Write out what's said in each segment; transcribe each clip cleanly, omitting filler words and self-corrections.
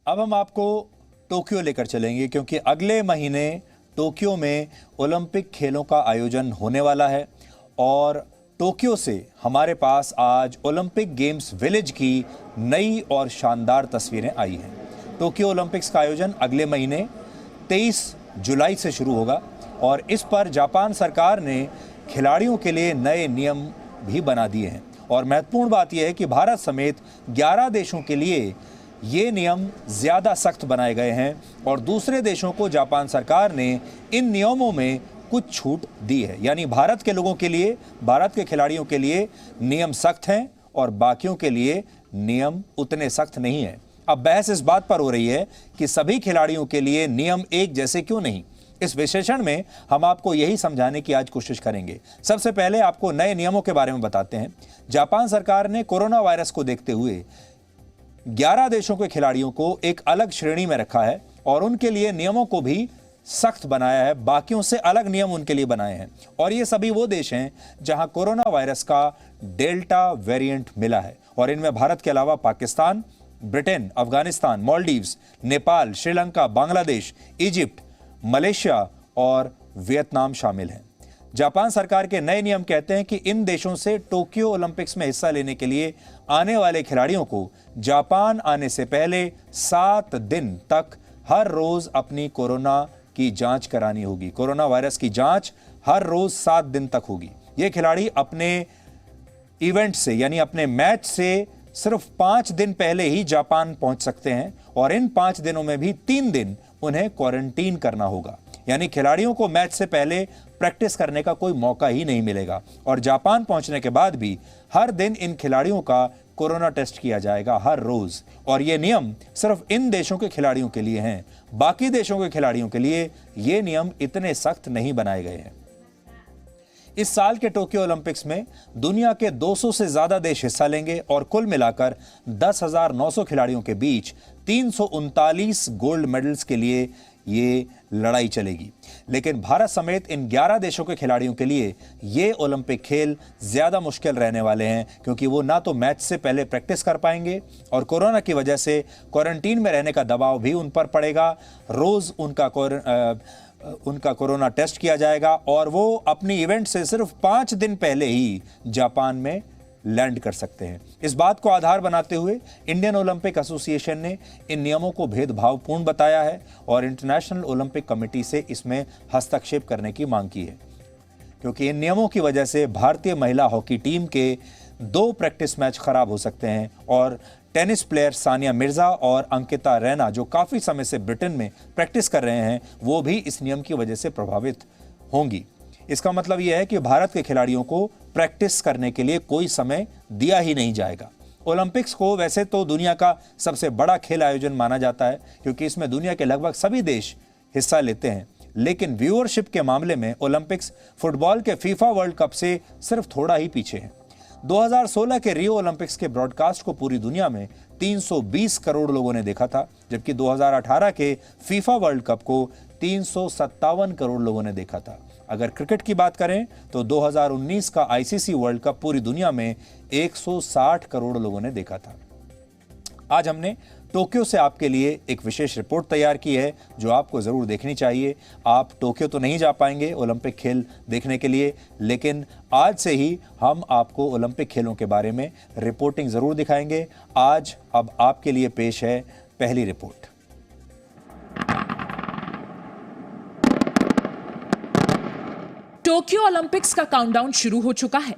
अब हम आपको टोक्यो लेकर चलेंगे क्योंकि अगले महीने टोक्यो में ओलंपिक खेलों का आयोजन होने वाला है और टोक्यो से हमारे पास आज ओलंपिक गेम्स विलेज की नई और शानदार तस्वीरें आई हैं। टोक्यो ओलंपिक्स का आयोजन अगले महीने 23 जुलाई से शुरू होगा और इस पर जापान सरकार ने खिलाड़ियों के लिए नए नियम भी बना दिए हैं और महत्वपूर्ण बात यह है कि भारत समेत 11 देशों के लिए ये नियम ज़्यादा सख्त बनाए गए हैं और दूसरे देशों को जापान सरकार ने इन नियमों में कुछ छूट दी है। यानी भारत के लोगों के लिए, भारत के खिलाड़ियों के लिए नियम सख्त हैं और बाकियों के लिए नियम उतने सख्त नहीं है। अब बहस इस बात पर हो रही है कि सभी खिलाड़ियों के लिए नियम एक जैसे क्यों नहीं। इस विश्लेषण में हम आपको यही समझाने की आज कोशिश करेंगे। सबसे पहले आपको नए नियमों के बारे में बताते हैं। जापान सरकार ने कोरोना वायरस को देखते हुए 11 देशों के खिलाड़ियों को एक अलग श्रेणी में रखा है और उनके लिए नियमों को भी सख्त बनाया है। बाकियों से अलग नियम उनके लिए बनाए हैं और ये सभी वो देश हैं जहां कोरोना वायरस का डेल्टा वेरिएंट मिला है और इनमें भारत के अलावा Pakistan, Britain, Afghanistan, Maldives, Nepal, Sri Lanka, Bangladesh, Egypt, Malaysia और वियतनाम शामिल हैं। जापान सरकार के नए नियम कहते हैं कि इन देशों से टोक्यो ओलंपिक्स में हिस्सा लेने के लिए आने वाले खिलाड़ियों को जापान आने से पहले 7 दिन तक हर रोज अपनी कोरोना की जांच करानी होगी। कोरोना वायरस की जांच हर रोज 7 दिन तक होगी। ये खिलाड़ी अपने इवेंट से यानी अपने मैच से सिर्फ 5 दिन पहले ही जापान पहुंच सकते हैं और इन 5 दिनों में भी 3 दिन उन्हें क्वारंटीन करना होगा। यानी खिलाड़ियों को मैच से पहले प्रैक्टिस करने का कोई मौका ही नहीं मिलेगा और जापान पहुंचने के बाद भी हर दिन इन खिलाड़ियों का कोरोना टेस्ट किया जाएगा हर रोज। और ये नियम सिर्फ इन देशों के खिलाड़ियों के लिए हैं। बाकी देशों के खिलाड़ियों के लिए ये नियम इतने सख्त नहीं बनाए गए हैं। इस साल के टोक्यो ओलंपिक्स में दुनिया के 200 से ज्यादा देश हिस्सा लेंगे और कुल मिलाकर 10,900 खिलाड़ियों के बीच 339 गोल्ड मेडल्स के लिए ये लड़ाई चलेगी। लेकिन भारत समेत इन 11 देशों के खिलाड़ियों के लिए ये ओलंपिक खेल ज्यादा मुश्किल रहने वाले हैं क्योंकि वो ना तो मैच से पहले प्रैक्टिस कर पाएंगे और कोरोना की वजह से क्वारंटीन में रहने का दबाव भी उन पर पड़ेगा। रोज उनका कोरोना टेस्ट किया जाएगा और वो अपनी इवेंट से सिर्फ 5 दिन पहले ही जापान में लैंड कर सकते हैं। इस बात को आधार बनाते हुए इंडियन ओलंपिक एसोसिएशन ने इन नियमों को भेदभावपूर्ण बताया है और इंटरनेशनल ओलंपिक कमेटी से इसमें हस्तक्षेप करने की मांग की है क्योंकि इन नियमों की वजह से भारतीय महिला हॉकी टीम के 2 प्रैक्टिस मैच खराब हो सकते हैं और टेनिस प्लेयर सानिया मिर्जा और अंकिता रैना जो काफी समय से ब्रिटेन में प्रैक्टिस कर रहे हैं वो भी इस नियम की वजह से प्रभावित होंगी। इसका मतलब यह है कि भारत के खिलाड़ियों को प्रैक्टिस करने के लिए कोई समय दिया ही नहीं जाएगा। ओलंपिक्स को वैसे तो दुनिया का सबसे बड़ा खेल आयोजन माना जाता है क्योंकि इसमें दुनिया के लगभग सभी देश हिस्सा लेते हैं, लेकिन व्यूअरशिप के मामले में ओलंपिक्स फुटबॉल के फीफा वर्ल्ड कप से सिर्फ थोड़ा ही पीछे है। 2016 के रियो ओलंपिक्स के ब्रॉडकास्ट को पूरी दुनिया में 320 करोड़ लोगों ने देखा था, जबकि 2018 के फीफा वर्ल्ड कप को 357 करोड़ लोगों ने देखा था। अगर क्रिकेट की बात करें तो 2019 का आईसीसी वर्ल्ड कप पूरी दुनिया में 160 करोड़ लोगों ने देखा था। आज हमने टोक्यो से आपके लिए एक विशेष रिपोर्ट तैयार की है जो आपको जरूर देखनी चाहिए। आप टोक्यो तो नहीं जा पाएंगे ओलंपिक खेल देखने के लिए, लेकिन आज से ही हम आपको ओलंपिक खेलों के बारे में रिपोर्टिंग जरूर दिखाएंगे। आज अब आपके लिए पेश है पहली रिपोर्ट। टोक्यो ओलंपिक्स का काउंटडाउन शुरू हो चुका है।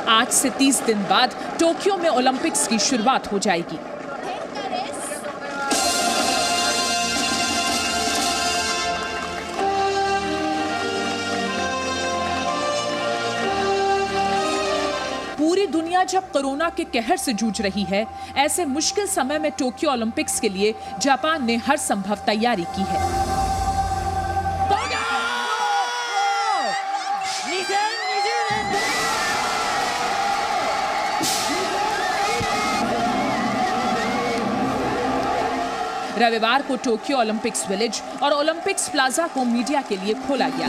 आज से 30 दिन बाद टोक्यो में ओलंपिक्स की शुरुआत हो जाएगी। पूरी दुनिया जब कोरोना के कहर से जूझ रही है, ऐसे मुश्किल समय में टोक्यो ओलंपिक्स के लिए जापान ने हर संभव तैयारी की है। रविवार को टोक्यो ओलंपिक्स विलेज और ओलंपिक्स प्लाजा को मीडिया के लिए खोला गया।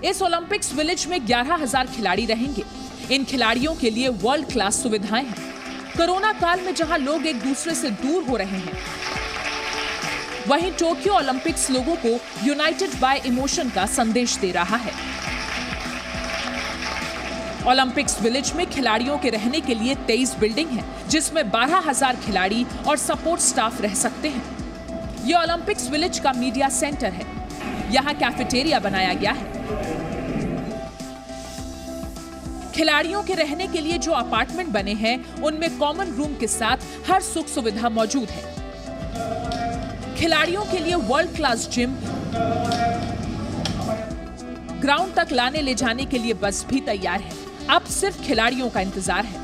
इस ओलंपिक्स विलेज में 11,000 खिलाड़ी रहेंगे। इन खिलाड़ियों के लिए वर्ल्ड क्लास सुविधाएं हैं। कोरोना काल में जहां लोग एक दूसरे से दूर हो रहे हैं, वहीं टोक्यो ओलंपिक्स लोगों को यूनाइटेड बाय इमोशन का संदेश दे रहा है। ओलंपिक्स विलेज में खिलाड़ियों के रहने के लिए 23 बिल्डिंग हैं, जिसमें 12,000 खिलाड़ी और सपोर्ट स्टाफ रह सकते हैं। ये ओलंपिक्स विलेज का मीडिया सेंटर है। यहाँ कैफेटेरिया बनाया गया है। खिलाड़ियों के रहने के लिए जो अपार्टमेंट बने हैं, उनमें कॉमन रूम के साथ हर सुख सुविधा मौजूद है। खिलाड़ियों के लिए वर्ल्ड क्लास जिम, ग्राउंड तक लाने ले जाने के लिए बस भी तैयार है। अब सिर्फ खिलाड़ियों का इंतजार है।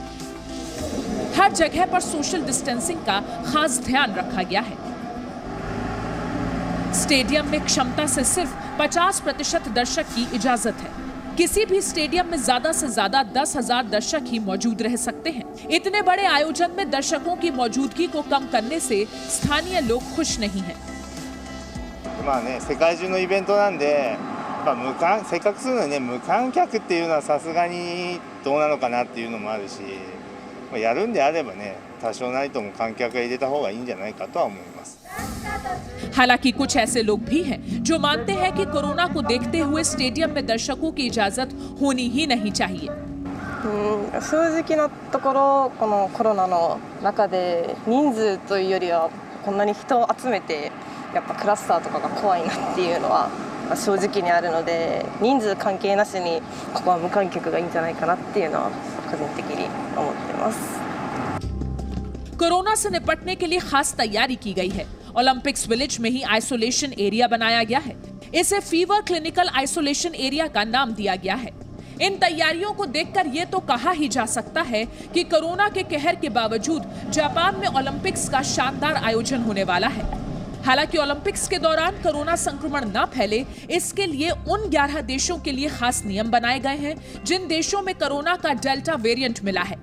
हर जगह पर सोशल डिस्टेंसिंग का खास ध्यान रखा गया है। स्टेडियम में क्षमता से सिर्फ 50% दर्शक की इजाजत है। किसी भी स्टेडियम में ज्यादा से ज्यादा 10,000 दर्शक ही मौजूद रह सकते हैं। इतने बड़े आयोजन में दर्शकों की मौजूदगी को कम करने से स्थानीय लोग खुश नहीं हैं। まあね、世界中のイベントなんで、せっかくするのにね、無観客っていうのはさすがにどうなのかなっていうのもあるし、やるんであればね、多少なりとも観客が入れた方がいいんじゃないかとは思います。 हालांकि कुछ ऐसे लोग भी हैं जो मानते हैं कि कोरोना को देखते हुए स्टेडियम में दर्शकों की इजाजत होनी ही नहीं चाहिए। 正直なところこのコロナの中で人数というよりはこんなに人を集めてやっぱクラスターとかが怖いなっていうのは正直にあるので、人数関係なしにここは無観客がいいんじゃないかなっていうのは個人的に思ってます。 कोरोना से निपटने के लिए खास तैयारी की गई है। ओलंपिक्स विलेज में ही आइसोलेशन एरिया बनाया गया है। इसे फीवर क्लिनिकल आइसोलेशन एरिया का नाम दिया गया है। इन तैयारियों को देखकर ये तो कहा ही जा सकता है कि कोरोना के कहर के बावजूद जापान में ओलंपिक्स का शानदार आयोजन होने वाला है। हालांकि ओलंपिक्स के दौरान कोरोना संक्रमण न फैले, इसके लिए उन 11 देशों के लिए खास नियम बनाए गए हैं जिन देशों में कोरोना का डेल्टा वेरिएंट मिला है।